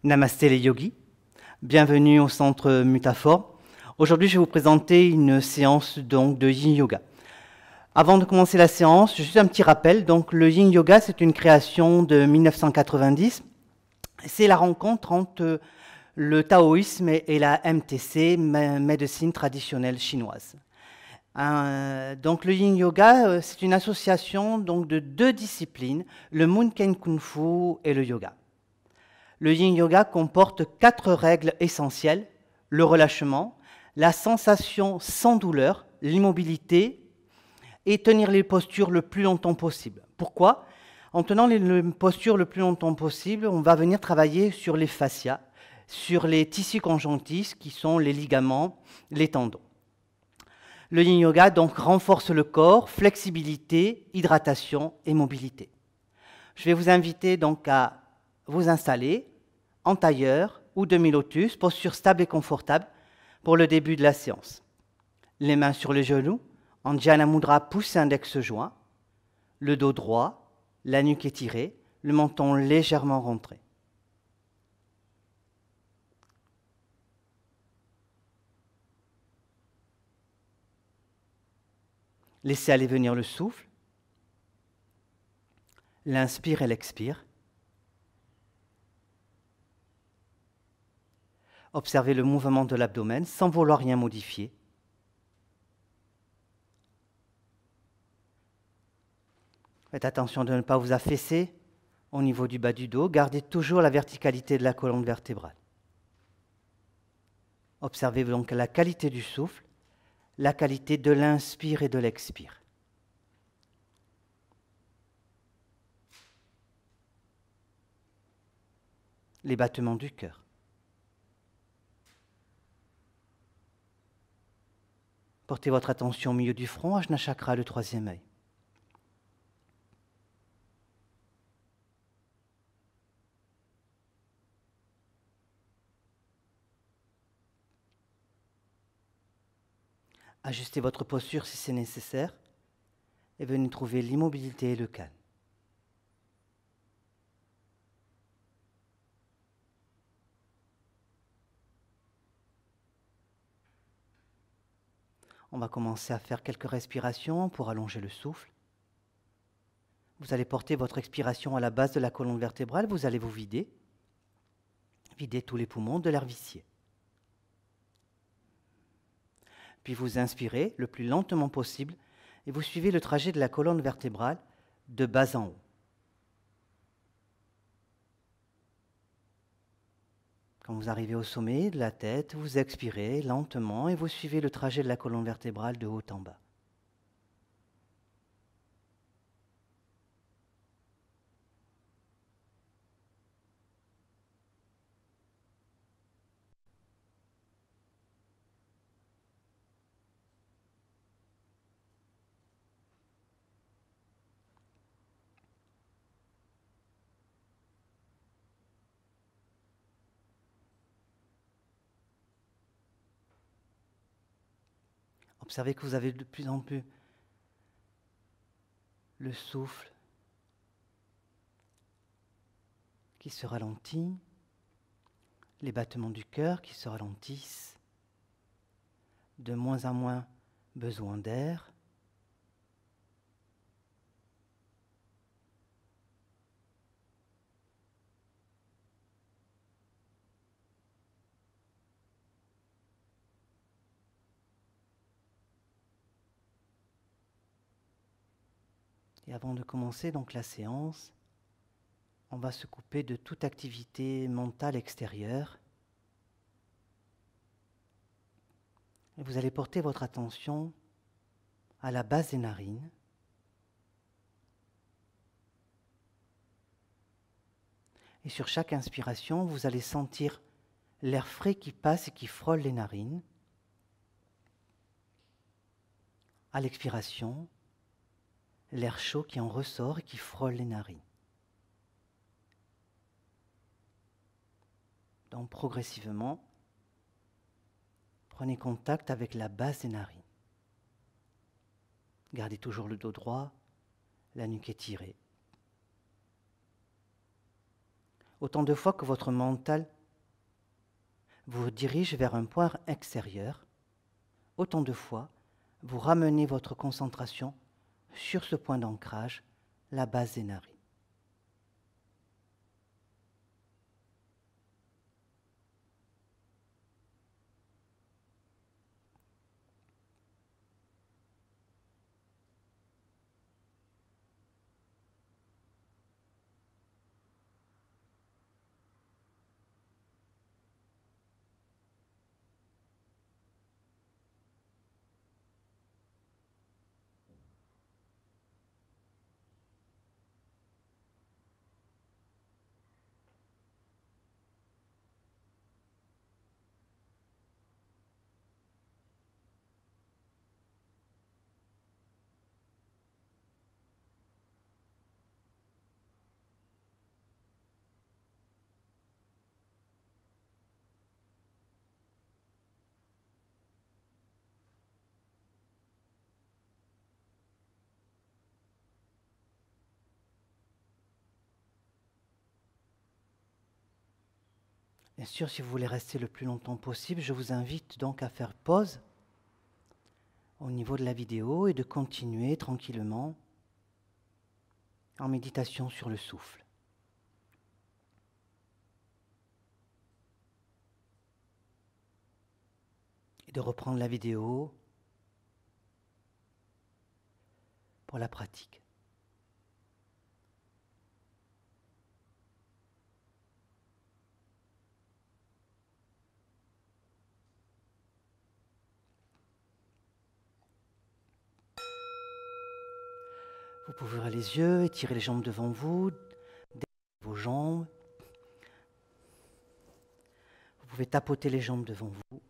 Namasté les yogis, bienvenue au centre Mutafor. Aujourd'hui, je vais vous présenter une séance donc, de Yin Yoga. Avant de commencer la séance, juste un petit rappel. Donc, le Yin Yoga, c'est une création de 1990. C'est la rencontre entre le taoïsme et la MTC, médecine traditionnelle chinoise. Donc, le Yin Yoga, c'est une association donc, de deux disciplines, le Munken Kung Fu et le yoga. Le Yin Yoga comporte 4 règles essentielles: le relâchement, la sensation sans douleur, l'immobilité et tenir les postures le plus longtemps possible. Pourquoi? En tenant les postures le plus longtemps possible, on va venir travailler sur les fascias, sur les tissus conjonctifs qui sont les ligaments, les tendons. Le Yin Yoga donc renforce le corps, flexibilité, hydratation et mobilité. Je vais vous inviter donc à vous installer en tailleur ou demi-lotus, posture stable et confortable pour le début de la séance. Les mains sur les genoux, en Dhyana Mudra, pouce index joint, le dos droit, la nuque étirée, le menton légèrement rentré. Laissez aller venir le souffle, l'inspire et l'expire. Observez le mouvement de l'abdomen sans vouloir rien modifier. Faites attention de ne pas vous affaisser au niveau du bas du dos. Gardez toujours la verticalité de la colonne vertébrale. Observez donc la qualité du souffle, la qualité de l'inspire et de l'expire. Les battements du cœur. Portez votre attention au milieu du front, Ajna Chakra, le 3e œil. Ajustez votre posture si c'est nécessaire et venez trouver l'immobilité et le calme. On va commencer à faire quelques respirations pour allonger le souffle. Vous allez porter votre expiration à la base de la colonne vertébrale, vous allez vous vider. Videz tous les poumons de l'air vicié. Puis vous inspirez le plus lentement possible et vous suivez le trajet de la colonne vertébrale de bas en haut. Quand vous arrivez au sommet de la tête, vous expirez lentement et vous suivez le trajet de la colonne vertébrale de haut en bas. Observez que vous avez de plus en plus le souffle qui se ralentit, les battements du cœur qui se ralentissent, de moins en moins besoin d'air. Et avant de commencer donc la séance, on va se couper de toute activité mentale extérieure. Et vous allez porter votre attention à la base des narines. Et sur chaque inspiration, vous allez sentir l'air frais qui passe et qui frôle les narines. À l'expiration, l'air chaud qui en ressort et qui frôle les narines. Donc progressivement, prenez contact avec la base des narines. Gardez toujours le dos droit, la nuque étirée. Autant de fois que votre mental vous dirige vers un point extérieur. Autant de fois, vous ramenez votre concentration sur ce point d'ancrage, la base des narines. Bien sûr, si vous voulez rester le plus longtemps possible, je vous invite donc à faire pause au niveau de la vidéo et de continuer tranquillement en méditation sur le souffle. Et de reprendre la vidéo pour la pratique. Vous pouvez ouvrir les yeux, étirer les jambes devant vous, détendre vos jambes. Vous pouvez tapoter les jambes devant vous.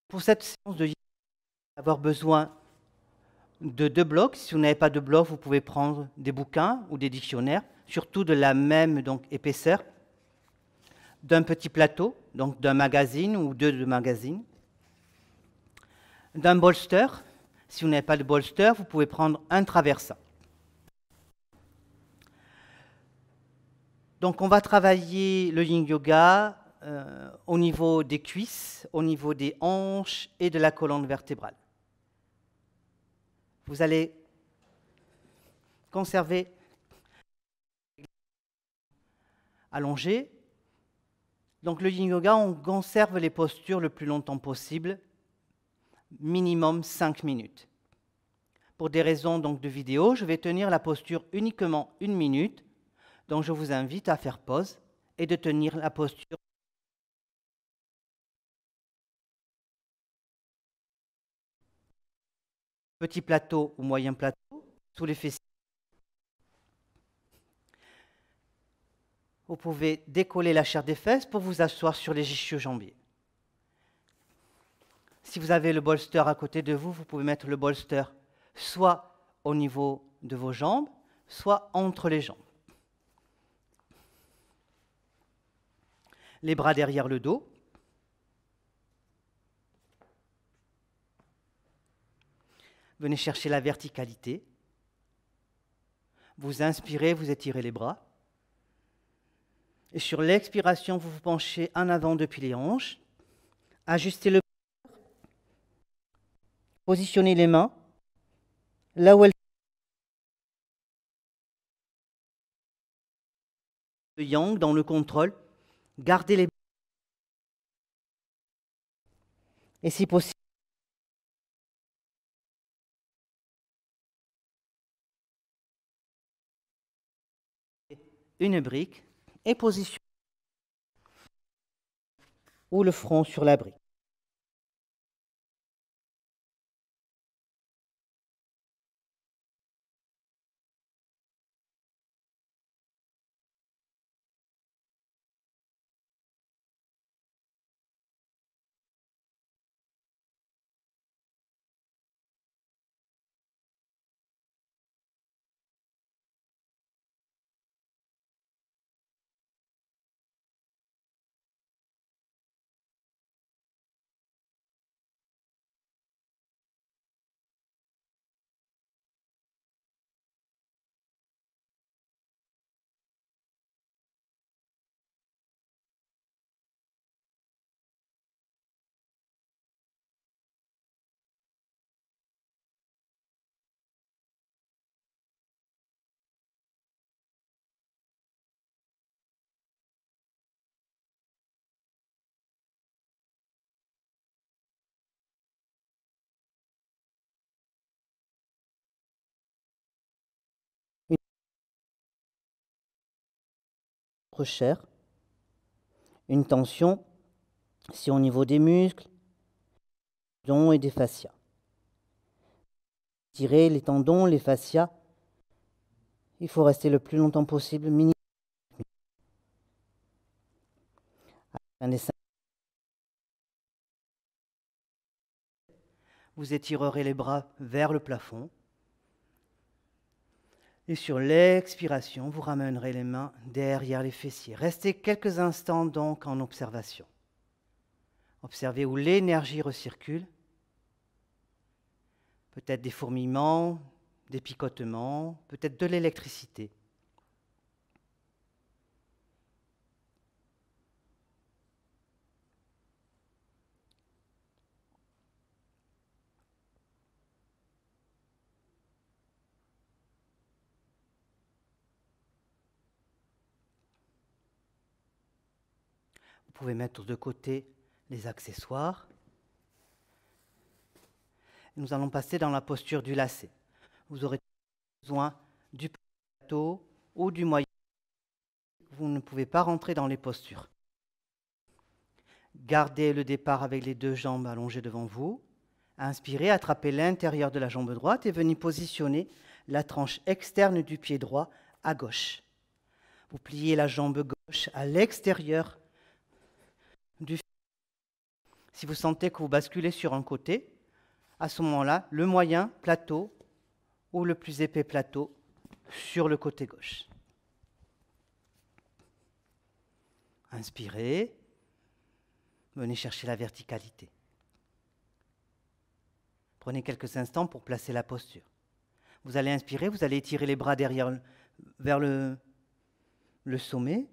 Pour cette séance de yoga, vous allez avoir besoin de 2 blocs. Si vous n'avez pas de blocs, vous pouvez prendre des bouquins ou des dictionnaires, surtout de la même épaisseur, d'un petit plateau, donc d'un magazine ou 2 magazines, d'un bolster. Si vous n'avez pas de bolster, vous pouvez prendre un traversin. Donc on va travailler le yin yoga au niveau des cuisses, au niveau des hanches et de la colonne vertébrale. Vous allez conserver allongé. Donc le yin yoga, on conserve les postures le plus longtemps possible, minimum 5 minutes. Pour des raisons donc de vidéo, je vais tenir la posture uniquement 1 minute. Donc je vous invite à faire pause et de tenir la posture. Petit plateau ou moyen plateau, sous les fessiers. Vous pouvez décoller la chair des fesses pour vous asseoir sur les ischio-jambiers. Si vous avez le bolster à côté de vous, vous pouvez mettre le bolster soit au niveau de vos jambes, soit entre les jambes. Les bras derrière le dos. Venez chercher la verticalité. Vous inspirez, vous étirez les bras. Et sur l'expiration, vous vous penchez en avant depuis les hanches. Ajustez le corps. Positionnez les mains là où elles sont. Yang dans le contrôle. Gardez les bras. Et si possible, une brique et position ou le front sur la brique. chair. Une tension, c'est au niveau des muscles, des tendons et des fascias. Tirer les tendons, les fascias, il faut rester le plus longtemps possible, minimum. Vous étirerez les bras vers le plafond. Et sur l'expiration, vous ramènerez les mains derrière les fessiers. Restez quelques instants donc en observation. Observez où l'énergie recircule. Peut-être des fourmillements, des picotements, peut-être de l'électricité. Vous pouvez mettre de côté les accessoires. Nous allons passer dans la posture du lacet. Vous aurez besoin du plateau ou du moyen. Vous ne pouvez pas rentrer dans les postures. Gardez le départ avec les deux jambes allongées devant vous. Inspirez, attrapez l'intérieur de la jambe droite et venez positionner la tranche externe du pied droit à gauche. Vous pliez la jambe gauche à l'extérieur du pied. Si vous sentez que vous basculez sur un côté, à ce moment-là, le moyen plateau ou le plus épais plateau sur le côté gauche. Inspirez, venez chercher la verticalité. Prenez quelques instants pour placer la posture. Vous allez inspirer, vous allez étirer les bras derrière vers le sommet.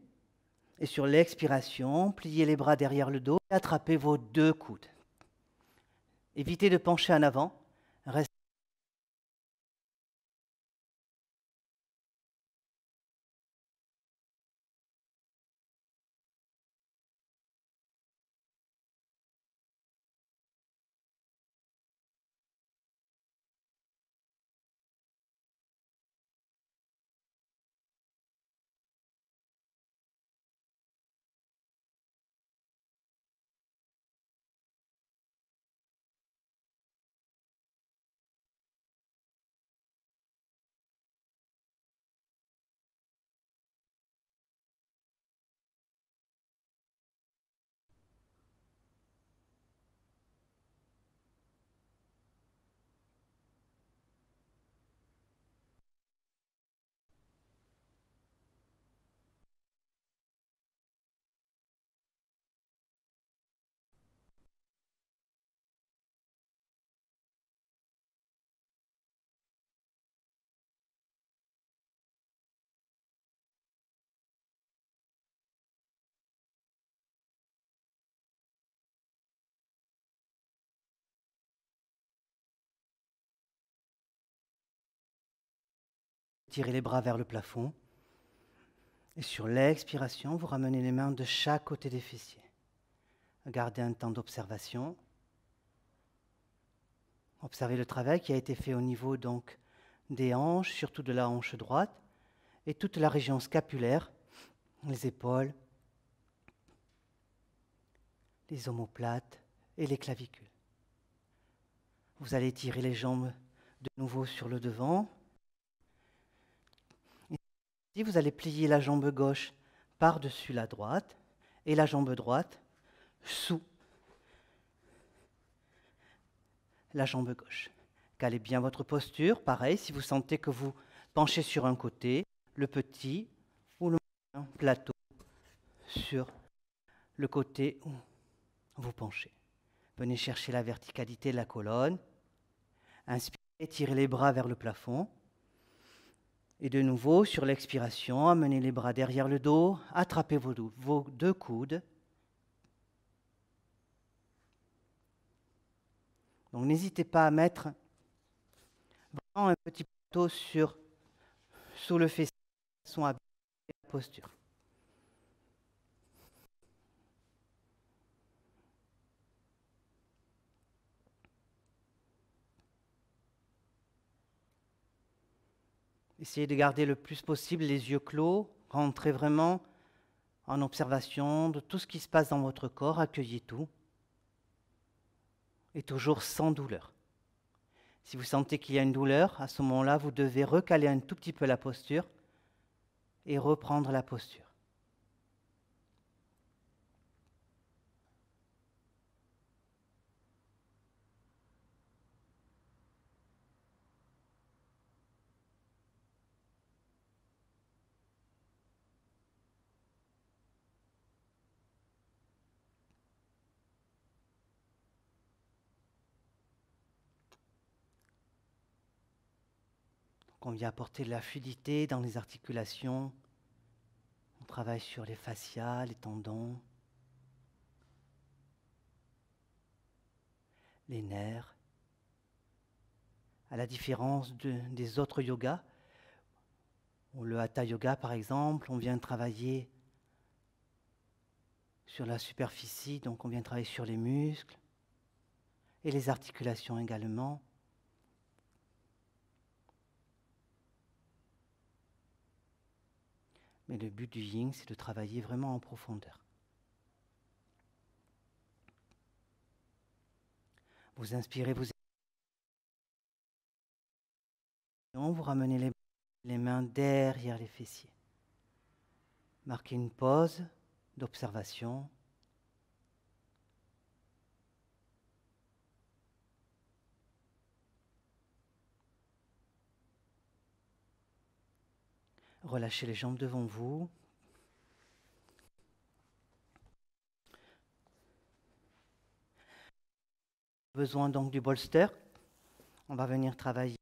Et sur l'expiration, pliez les bras derrière le dos et attrapez vos deux coudes. Évitez de pencher en avant. Restez. Tirez les bras vers le plafond. Et sur l'expiration, vous ramenez les mains de chaque côté des fessiers. Gardez un temps d'observation. Observez le travail qui a été fait au niveau donc des hanches, surtout de la hanche droite, et toute la région scapulaire, les épaules, les omoplates et les clavicules. Vous allez tirer les jambes de nouveau sur le devant. Et vous allez plier la jambe gauche par-dessus la droite et la jambe droite sous la jambe gauche. Calez bien votre posture. Pareil, si vous sentez que vous penchez sur un côté, le petit ou le moyen plateau sur le côté où vous penchez. Venez chercher la verticalité de la colonne. Inspirez, tirez les bras vers le plafond. Et de nouveau, sur l'expiration, amenez les bras derrière le dos, attrapez vos deux coudes. Donc n'hésitez pas à mettre vraiment un petit plateau sous le fessier de façon à bien la posture. Essayez de garder le plus possible les yeux clos, rentrez vraiment en observation de tout ce qui se passe dans votre corps, accueillez tout, et toujours sans douleur. Si vous sentez qu'il y a une douleur, à ce moment-là, vous devez recaler un tout petit peu la posture et reprendre la posture. Donc on vient apporter de la fluidité dans les articulations. On travaille sur les fascias, les tendons, les nerfs. À la différence des autres yogas, ou le Hatha Yoga par exemple, on vient travailler sur la superficie, donc on vient travailler sur les muscles et les articulations également. Mais le but du yin, c'est de travailler vraiment en profondeur. Vous inspirez, vous ramenez les mains derrière les fessiers. Marquez une pause d'observation. Relâchez les jambes devant vous. Besoin donc du bolster. On va venir travailler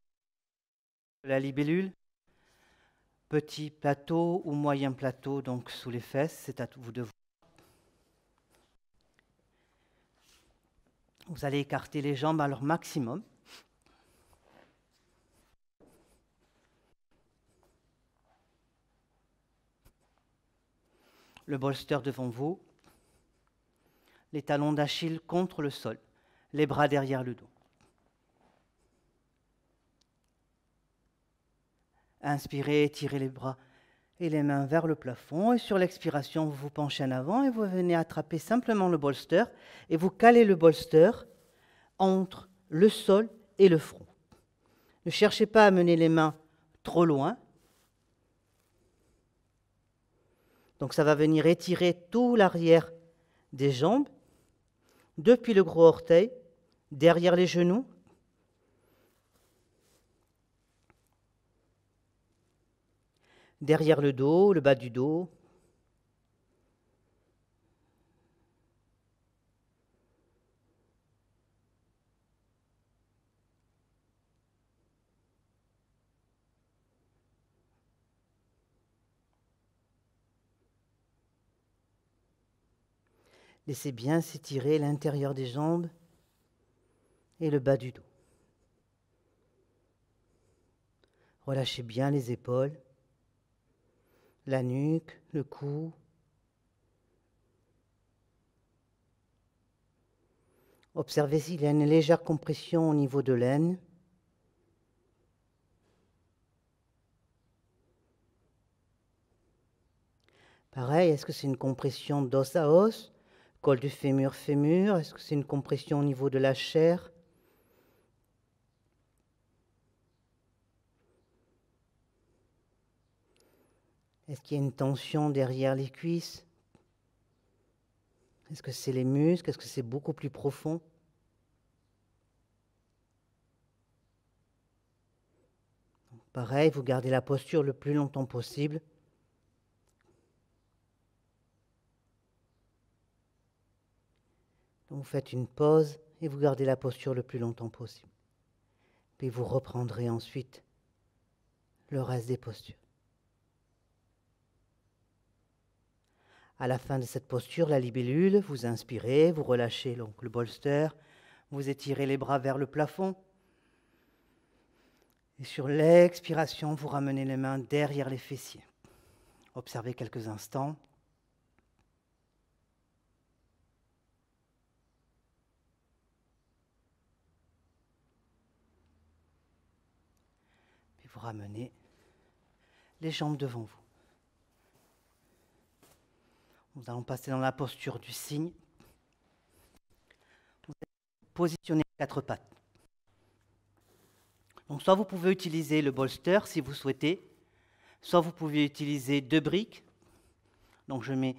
la libellule. Petit plateau ou moyen plateau, donc sous les fesses, c'est à vous de voir. Vous allez écarter les jambes à leur maximum. Le bolster devant vous. Les talons d'Achille contre le sol. Les bras derrière le dos. Inspirez, étirez les bras et les mains vers le plafond. Et sur l'expiration, vous vous penchez en avant et vous venez attraper simplement le bolster. Et vous calez le bolster entre le sol et le front. Ne cherchez pas à mener les mains trop loin. Donc ça va venir étirer tout l'arrière des jambes, depuis le gros orteil, derrière les genoux. Derrière le dos, le bas du dos. Laissez bien s'étirer l'intérieur des jambes et le bas du dos. Relâchez bien les épaules, la nuque, le cou. Observez s'il y a une légère compression au niveau de l'aine. Pareil, est-ce que c'est une compression d'os à os, col du fémur-fémur? Est-ce que c'est une compression au niveau de la chair? Est-ce qu'il y a une tension derrière les cuisses? Est-ce que c'est les muscles? Est-ce que c'est beaucoup plus profond? Pareil, vous gardez la posture le plus longtemps possible. Donc vous faites une pause et vous gardez la posture le plus longtemps possible. Puis vous reprendrez ensuite le reste des postures. À la fin de cette posture, la libellule, vous inspirez, vous relâchez donc le bolster, vous étirez les bras vers le plafond. Et sur l'expiration, vous ramenez les mains derrière les fessiers. Observez quelques instants. Puis vous ramenez les jambes devant vous. Nous allons passer dans la posture du cygne. Vous allez positionner les quatre pattes. Donc, soit vous pouvez utiliser le bolster si vous souhaitez, soit vous pouvez utiliser deux briques. Donc, je mets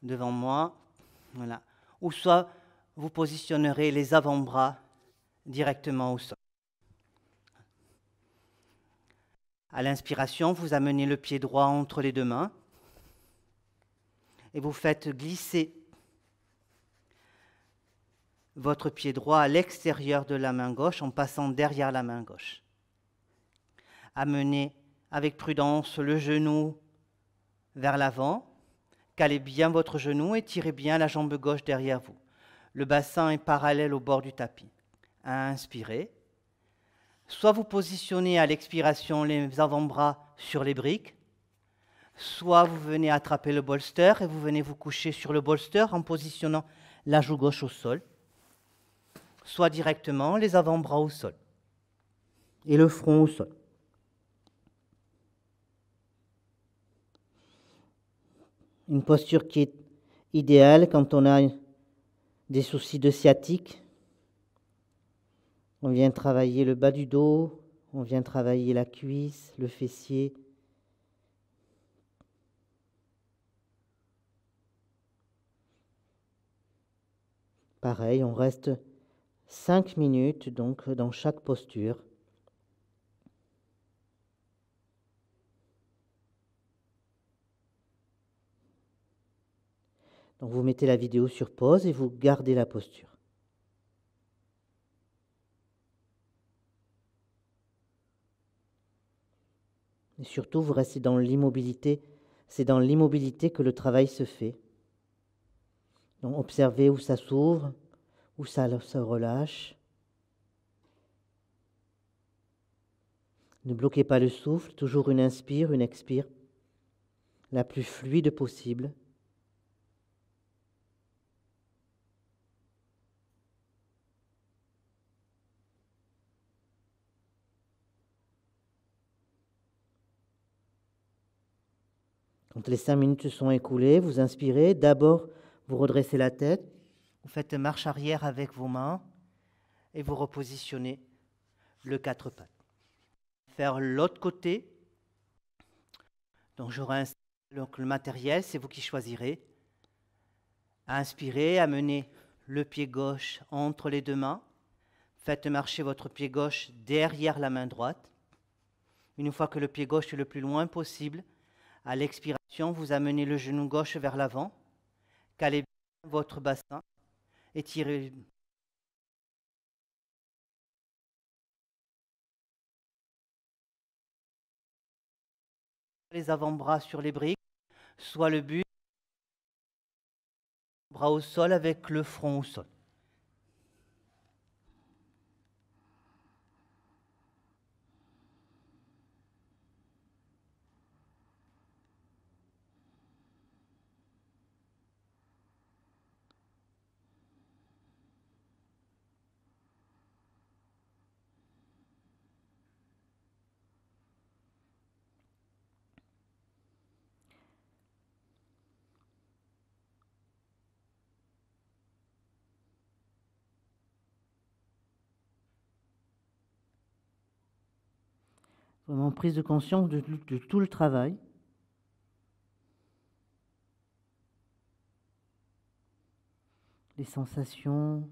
devant moi, voilà. Ou soit vous positionnerez les avant-bras directement au sol. À l'inspiration, vous amenez le pied droit entre les deux mains et vous faites glisser votre pied droit à l'extérieur de la main gauche en passant derrière la main gauche. Amenez avec prudence le genou vers l'avant, calez bien votre genou et tirez bien la jambe gauche derrière vous. Le bassin est parallèle au bord du tapis. Inspirez. Soit vous positionnez à l'expiration les avant-bras sur les briques, soit vous venez attraper le bolster et vous venez vous coucher sur le bolster en positionnant la joue gauche au sol, soit directement les avant-bras au sol et le front au sol. Une posture qui est idéale quand on a des soucis de sciatique. On vient travailler le bas du dos, on vient travailler la cuisse, le fessier. Pareil, on reste 5 minutes donc dans chaque posture. Donc vous mettez la vidéo sur pause et vous gardez la posture. Et surtout, vous restez dans l'immobilité. C'est dans l'immobilité que le travail se fait. Donc observez où ça s'ouvre, où ça se relâche. Ne bloquez pas le souffle, toujours une inspire, une expire, la plus fluide possible. Quand les 5 minutes se sont écoulées, vous inspirez. D'abord, vous redressez la tête. Vous faites marche arrière avec vos mains et vous repositionnez le quatre pattes. Faire l'autre côté. Donc, j'aurai donc le matériel, c'est vous qui choisirez. Inspirez, amenez le pied gauche entre les deux mains. Faites marcher votre pied gauche derrière la main droite. Une fois que le pied gauche est le plus loin possible, à l'expiration, vous amenez le genou gauche vers l'avant, calez bien votre bassin et tirez les avant-bras sur les briques, soit le but, bras au sol avec le front au sol. Vraiment prise de conscience de tout le travail. Les sensations.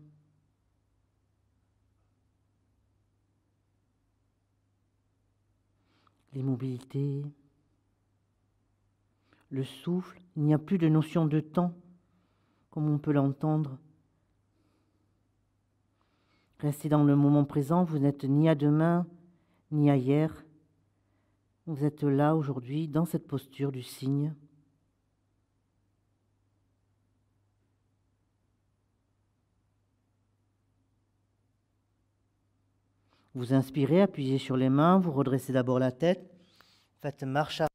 L'immobilité. Le souffle. Il n'y a plus de notion de temps, comme on peut l'entendre. Restez dans le moment présent, vous n'êtes ni à demain, ni à hier. Vous êtes là aujourd'hui, dans cette posture du cygne. Vous inspirez, appuyez sur les mains, vous redressez d'abord la tête, faites marche arrière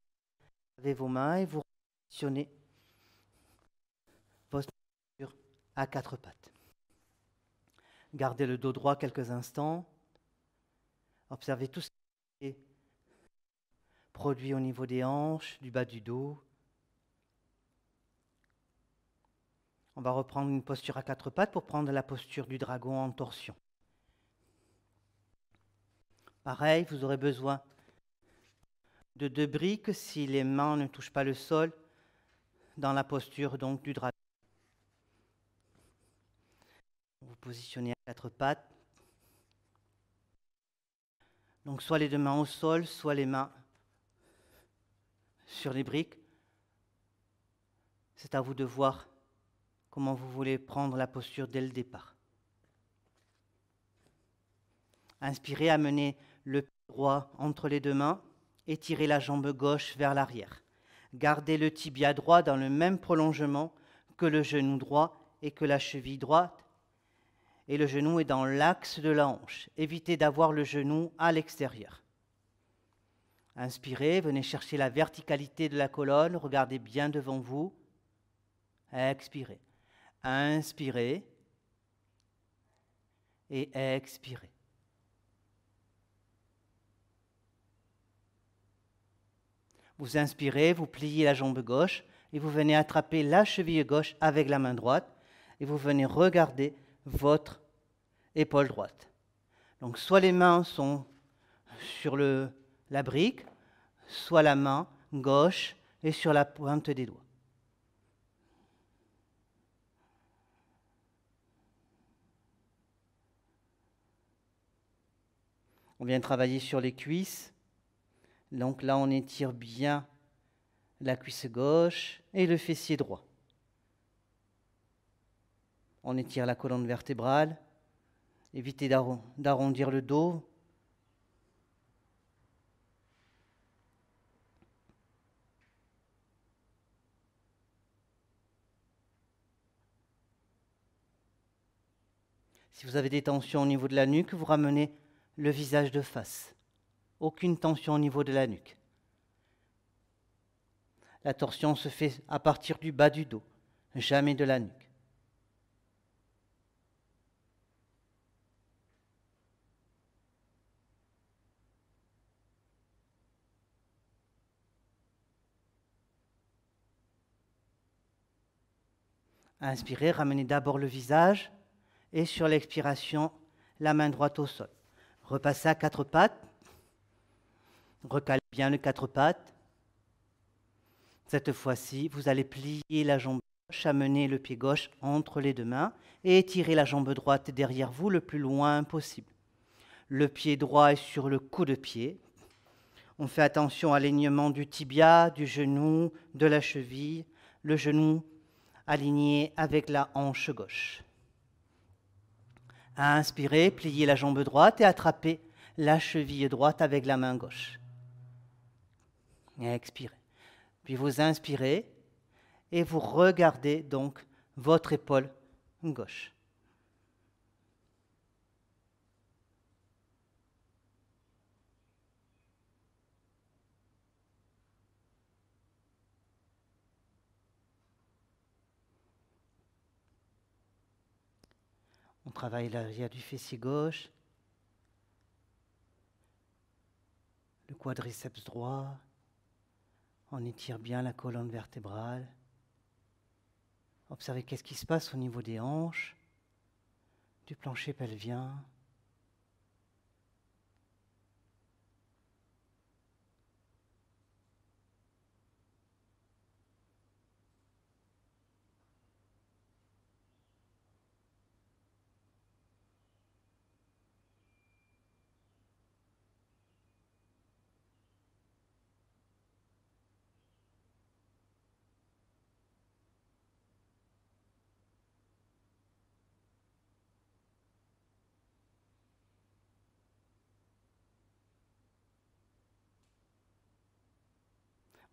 avec vos mains et vous positionnez votre posture à quatre pattes. Gardez le dos droit quelques instants. Observez tout ce qui est produit au niveau des hanches, du bas du dos. On va reprendre une posture à quatre pattes pour prendre la posture du dragon en torsion. Pareil, vous aurez besoin de 2 briques si les mains ne touchent pas le sol dans la posture donc du dragon. Vous positionnez à quatre pattes. Donc soit les 2 mains au sol, soit les mains sur les briques. C'est à vous de voir comment vous voulez prendre la posture dès le départ. Inspirez, amenez le pied droit entre les 2 mains, étirez la jambe gauche vers l'arrière. Gardez le tibia droit dans le même prolongement que le genou droit et que la cheville droite. Et le genou est dans l'axe de la hanche. Évitez d'avoir le genou à l'extérieur. Inspirez, venez chercher la verticalité de la colonne, regardez bien devant vous. Expirez. Inspirez et expirez. Vous inspirez, vous pliez la jambe gauche et vous venez attraper la cheville gauche avec la main droite et vous venez regarder votre épaule droite. Donc soit les mains sont sur la brique, soit la main gauche est sur la pointe des doigts. On vient travailler sur les cuisses. Donc là, on étire bien la cuisse gauche et le fessier droit. On étire la colonne vertébrale. Évitez d'arrondir le dos. Si vous avez des tensions au niveau de la nuque, vous ramenez le visage de face. Aucune tension au niveau de la nuque. La torsion se fait à partir du bas du dos, jamais de la nuque. Inspirez, ramenez d'abord le visage et sur l'expiration, la main droite au sol. Repassez à quatre pattes. Recalez bien les quatre pattes. Cette fois-ci, vous allez plier la jambe gauche, amener le pied gauche entre les 2 mains et étirer la jambe droite derrière vous le plus loin possible. Le pied droit est sur le coup de pied. On fait attention à l'alignement du tibia, du genou, de la cheville, le genou aligné avec la hanche gauche. Inspirez, pliez la jambe droite et attrapez la cheville droite avec la main gauche. Expirez. Puis vous inspirez et vous regardez donc votre épaule gauche. On travaille l'arrière du fessier gauche, le quadriceps droit. On étire bien la colonne vertébrale. Observez qu'est-ce qui se passe au niveau des hanches, du plancher pelvien.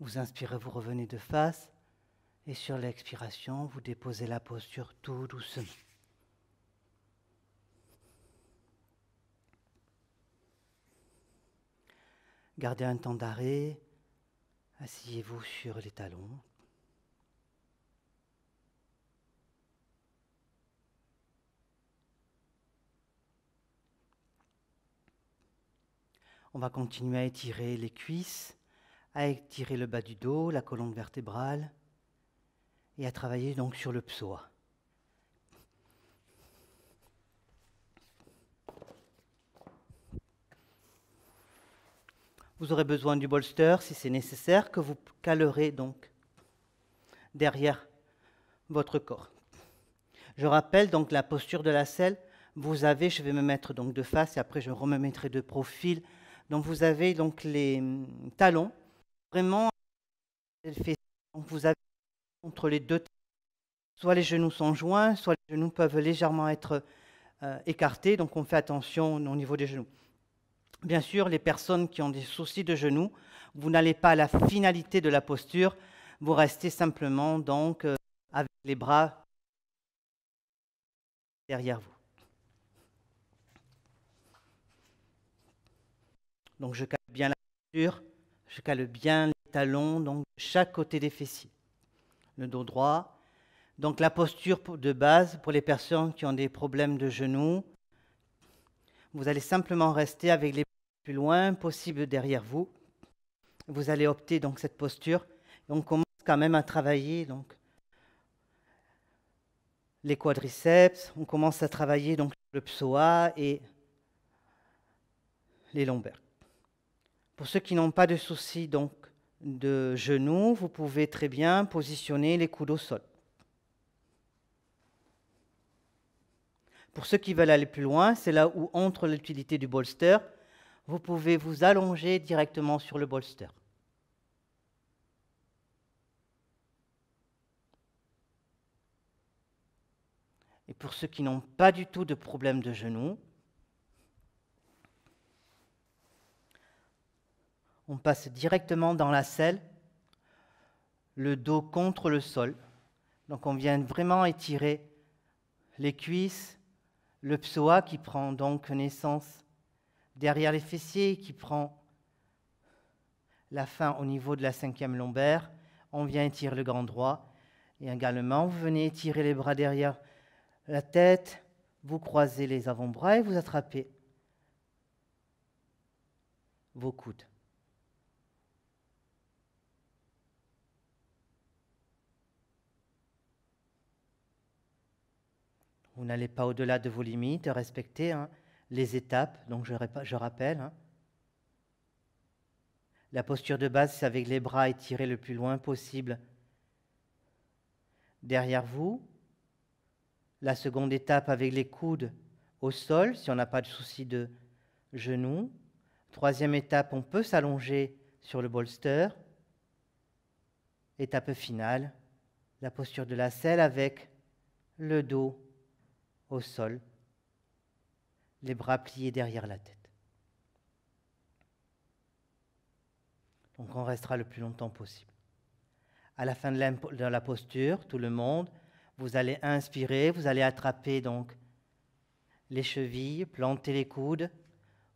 Vous inspirez, vous revenez de face et sur l'expiration, vous déposez la posture tout doucement. Gardez un temps d'arrêt, asseyez-vous sur les talons. On va continuer à étirer les cuisses, à étirer le bas du dos, la colonne vertébrale et à travailler donc sur le psoas. Vous aurez besoin du bolster si c'est nécessaire, que vous calerez donc derrière votre corps. Je rappelle donc la posture de la selle. Vous avez, je vais me mettre donc de face et après je me mettrai de profil. Donc vous avez donc les talons, vraiment, donc vous avez entre les deux, soit les genoux sont joints, soit les genoux peuvent légèrement être écartés, donc on fait attention au niveau des genoux. Bien sûr, les personnes qui ont des soucis de genoux, vous n'allez pas à la finalité de la posture, vous restez simplement donc avec les bras derrière vous. Donc je cale bien la posture, je cale bien les talons, donc de chaque côté des fessiers. Le dos droit. Donc la posture de base pour les personnes qui ont des problèmes de genoux, vous allez simplement rester avec les bras le plus loin possible derrière vous. Vous allez opter donc cette posture. Et on commence quand même à travailler donc les quadriceps, on commence à travailler donc le psoas et les lombaires. Pour ceux qui n'ont pas de soucis donc de genoux, vous pouvez très bien positionner les coudes au sol. Pour ceux qui veulent aller plus loin, c'est là où entre l'utilité du bolster. Vous pouvez vous allonger directement sur le bolster. Et pour ceux qui n'ont pas du tout de problème de genoux, on passe directement dans la selle, le dos contre le sol. Donc on vient vraiment étirer les cuisses, le psoas qui prend donc naissance derrière les fessiers, qui prend la fin au niveau de la 5e lombaire. On vient étirer le grand droit. Et également, vous venez étirer les bras derrière la tête, vous croisez les avant-bras et vous attrapez vos coudes. Vous n'allez pas au-delà de vos limites, respectez les étapes, donc je rappelle. La posture de base, c'est avec les bras étirés le plus loin possible derrière vous. La seconde étape avec les coudes au sol, si on n'a pas de souci de genoux. Troisième étape, on peut s'allonger sur le bolster. Étape finale, la posture de la selle avec le dos au sol, les bras pliés derrière la tête. Donc on restera le plus longtemps possible. À la fin de la posture, tout le monde, vous allez inspirer, vous allez attraper donc les chevilles, planter les coudes,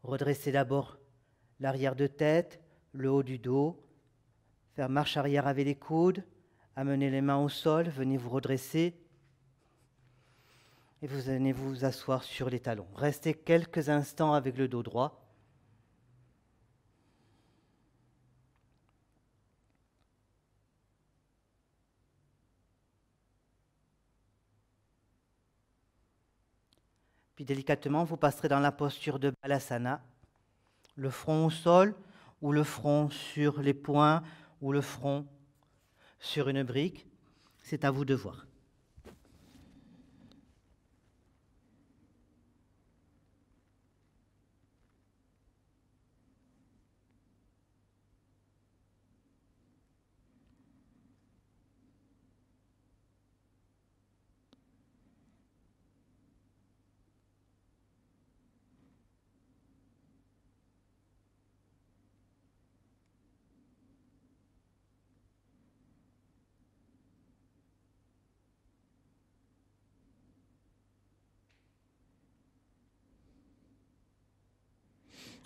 redresser d'abord l'arrière de tête, le haut du dos, faire marche arrière avec les coudes, amener les mains au sol, venez vous redresser et vous allez vous asseoir sur les talons. Restez quelques instants avec le dos droit. Puis délicatement, vous passerez dans la posture de Balasana, le front au sol ou le front sur les poings ou le front sur une brique. C'est à vous de voir.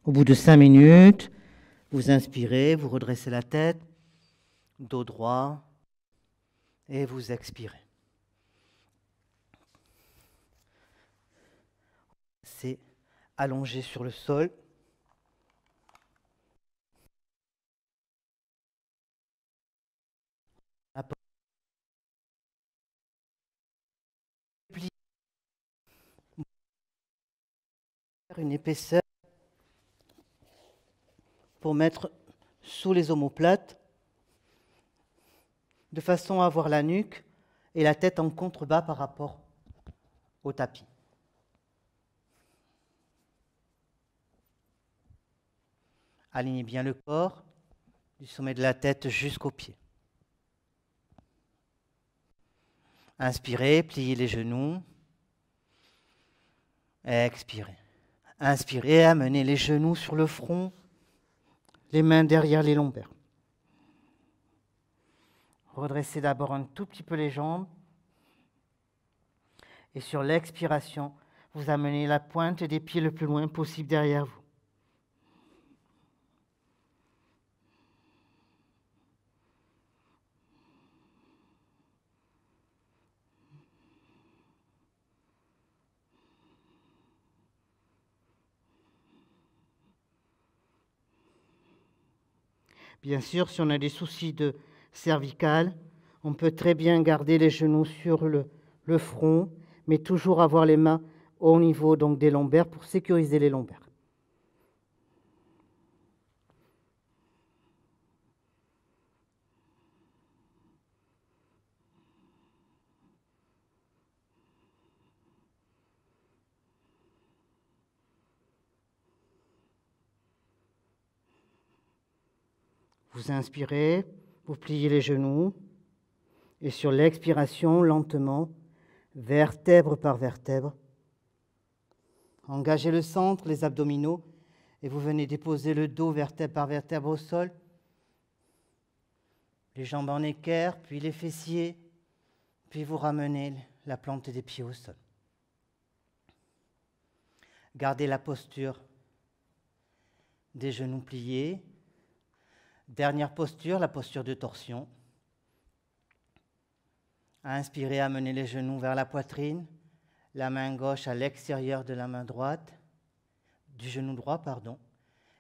Au bout de 5 minutes, vous inspirez, vous redressez la tête, dos droit, et vous expirez. C'est allongé sur le sol. Une épaisseur pour mettre sous les omoplates, de façon à avoir la nuque et la tête en contrebas par rapport au tapis. Alignez bien le corps, du sommet de la tête jusqu'aux pieds. Inspirez, pliez les genoux. Expirez. Inspirez, amenez les genoux sur le front, les mains derrière les lombaires. Redressez d'abord un tout petit peu les jambes. Et sur l'expiration, vous amenez la pointe des pieds le plus loin possible derrière vous. Bien sûr, si on a des soucis de cervicales, on peut très bien garder les genoux sur le front, mais toujours avoir les mains au niveau donc, des lombaires pour sécuriser les lombaires. Vous inspirez, vous pliez les genoux, et sur l'expiration, lentement, vertèbre par vertèbre, engagez le centre, les abdominaux, et vous venez déposer le dos vertèbre par vertèbre au sol, les jambes en équerre, puis les fessiers, puis vous ramenez la plante des pieds au sol. Gardez la posture des genoux pliés. Dernière posture, la posture de torsion. Inspirez, amenez les genoux vers la poitrine, la main gauche à l'extérieur de la main droite, du genou droit,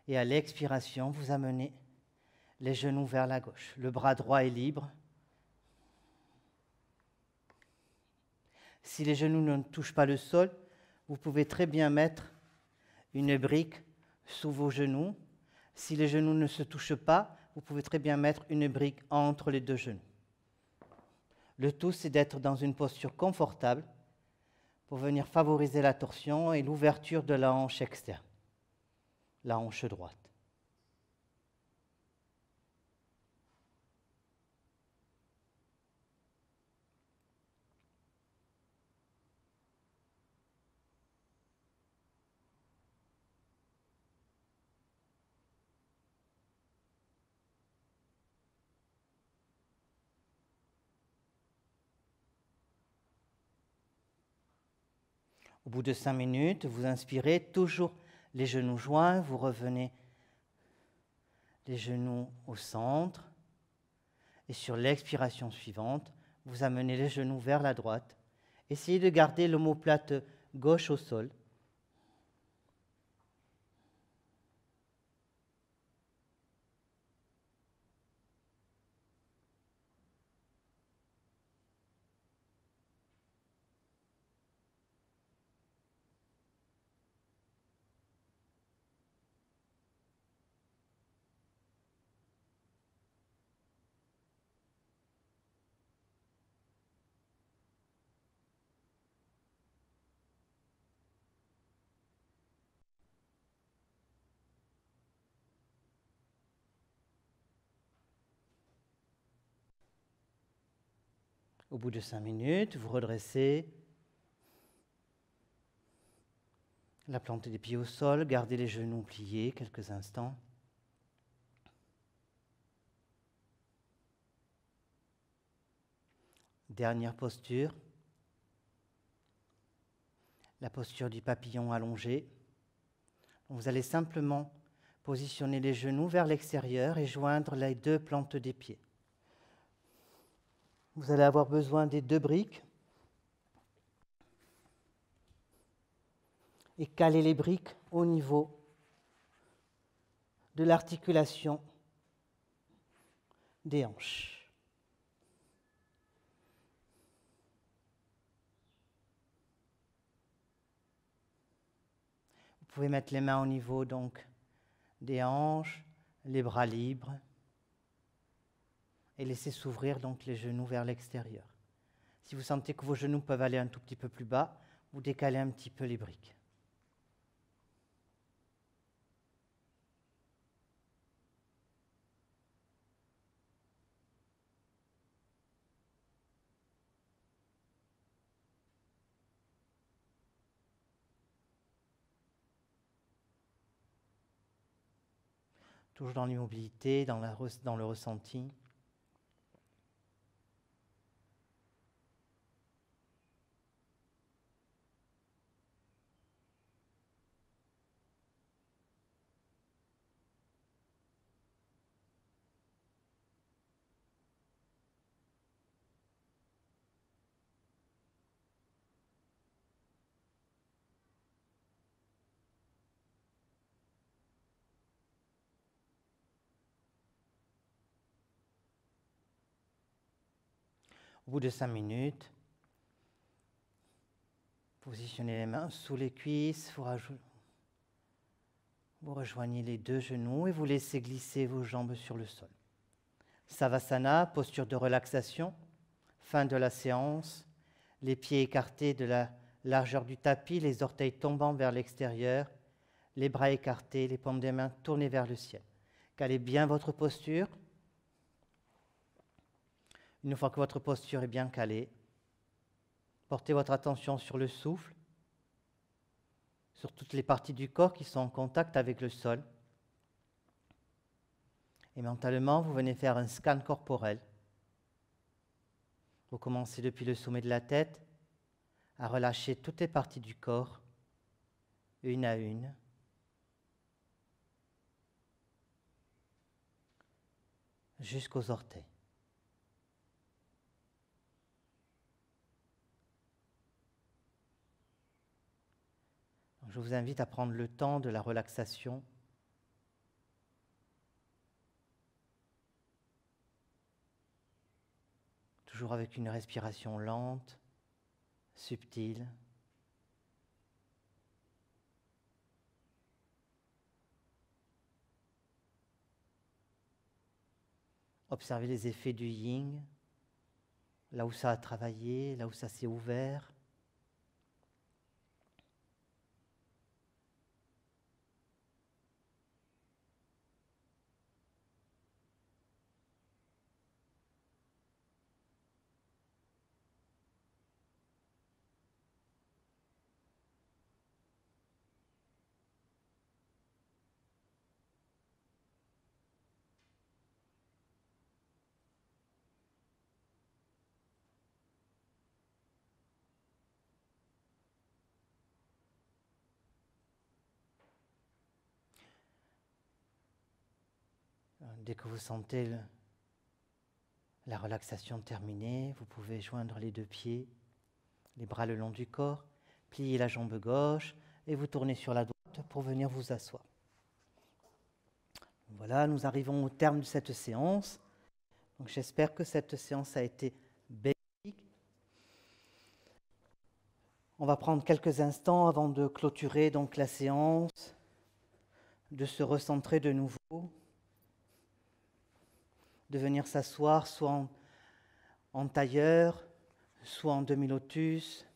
et à l'expiration, vous amenez les genoux vers la gauche. Le bras droit est libre. Si les genoux ne touchent pas le sol, vous pouvez très bien mettre une brique sous vos genoux. Si les genoux ne se touchent pas, vous pouvez très bien mettre une brique entre les deux genoux. Le tout, c'est d'être dans une posture confortable pour venir favoriser la torsion et l'ouverture de la hanche externe, la hanche droite. Au bout de 5 minutes, vous inspirez, toujours les genoux joints, vous revenez les genoux au centre. Et sur l'expiration suivante, vous amenez les genoux vers la droite. Essayez de garder l'omoplate gauche au sol. Au bout de 5 minutes, vous redressez la plante des pieds au sol, gardez les genoux pliés quelques instants. Dernière posture, la posture du papillon allongé. Vous allez simplement positionner les genoux vers l'extérieur et joindre les deux plantes des pieds. Vous allez avoir besoin des deux briques et caler les briques au niveau de l'articulation des hanches. Vous pouvez mettre les mains au niveau donc des hanches, les bras libres et laissez s'ouvrir donc les genoux vers l'extérieur. Si vous sentez que vos genoux peuvent aller un tout petit peu plus bas, vous décalez un petit peu les briques. Toujours dans l'immobilité, dans le ressenti. Au bout de 5 minutes, positionnez les mains sous les cuisses, vous rejoignez les deux genoux et vous laissez glisser vos jambes sur le sol. Savasana, posture de relaxation, fin de la séance, les pieds écartés de la largeur du tapis, les orteils tombant vers l'extérieur, les bras écartés, les paumes des mains tournées vers le ciel. Calez bien votre posture. Une fois que votre posture est bien calée, portez votre attention sur le souffle, sur toutes les parties du corps qui sont en contact avec le sol. Et mentalement, vous venez faire un scan corporel. Vous commencez depuis le sommet de la tête à relâcher toutes les parties du corps, une à une. Jusqu'aux orteils. Donc, je vous invite à prendre le temps de la relaxation. Toujours avec une respiration lente, subtile. Observez les effets du yin, là où ça a travaillé, là où ça s'est ouvert. Dès que vous sentez la relaxation terminée, vous pouvez joindre les deux pieds, les bras le long du corps, plier la jambe gauche et vous tournez sur la droite pour venir vous asseoir. Voilà, nous arrivons au terme de cette séance. Donc, j'espère que cette séance a été bénéfique. On va prendre quelques instants avant de clôturer donc la séance, de se recentrer de nouveau, de venir s'asseoir soit en tailleur, soit en demi-lotus,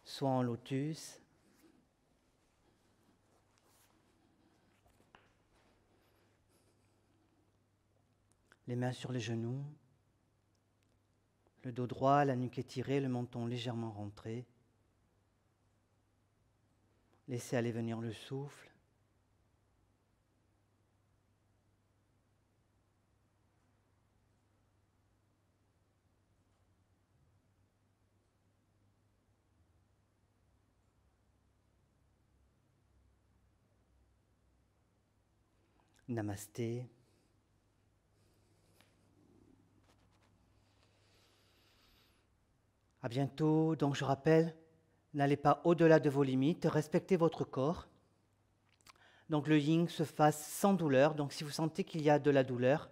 soit en lotus. Les mains sur les genoux, le dos droit, la nuque étirée, le menton légèrement rentré. Laissez aller venir le souffle. Namasté. À bientôt. Donc je rappelle, n'allez pas au-delà de vos limites, respectez votre corps. Donc le yin se fasse sans douleur. Donc si vous sentez qu'il y a de la douleur,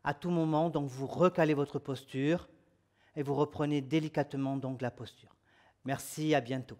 à tout moment, donc vous recalez votre posture et vous reprenez délicatement donc la posture. Merci, à bientôt.